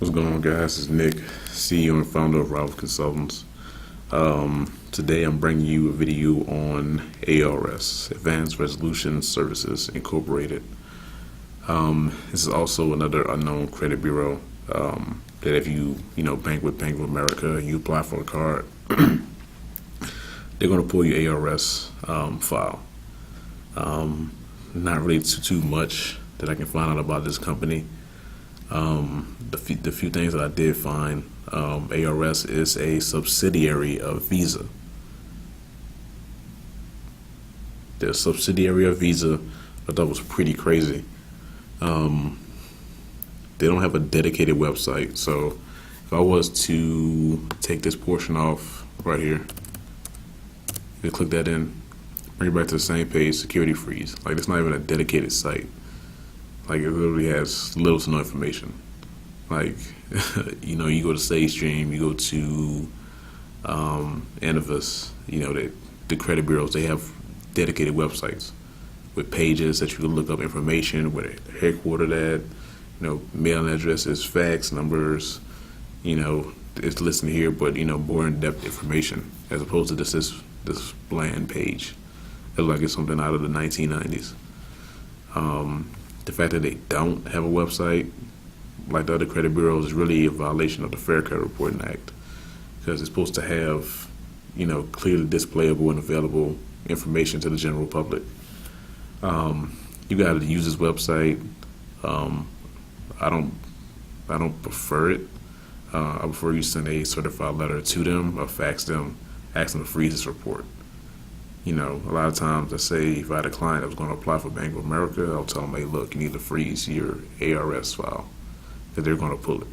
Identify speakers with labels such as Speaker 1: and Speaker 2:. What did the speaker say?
Speaker 1: What's going on, guys? It's Nick, CEO and founder of Rival Consultants. Today I'm bringing you a video on ARS, Advanced Resolution Services Incorporated. This is also another unknown credit bureau that if you bank with Bank of America and you apply for a card, they're going to pull your ARS file. Not really too much that I can find out about this company. The few things that I did find, ARS is a subsidiary of Visa. They're a subsidiary of Visa. I thought was pretty crazy. They don't have a dedicated website, so if I was to take this portion off right here, you click that in, bring it back to the same page, security freeze. Like, it's not even a dedicated site. Like, it literally has little to no information. Like, you go to SageStream, you go to Innovis, the credit bureaus, they have dedicated websites with pages that you can look up information, where they're headquartered at, mailing addresses, fax numbers, it's listed here, but, more in-depth information, as opposed to this bland page. It looks like it's something out of the 1990s. The fact that they don't have a website like the other credit bureaus is really a violation of the Fair Credit Reporting Act, because it's supposed to have, clearly displayable and available information to the general public. You got to use this website. I don't prefer it. I prefer you send a certified letter to them or fax them, ask them to freeze this report. A lot of times I say if I had a client that was going to apply for Bank of America, I'll tell them, hey, look, you need to freeze your ARS file, because they're going to pull it.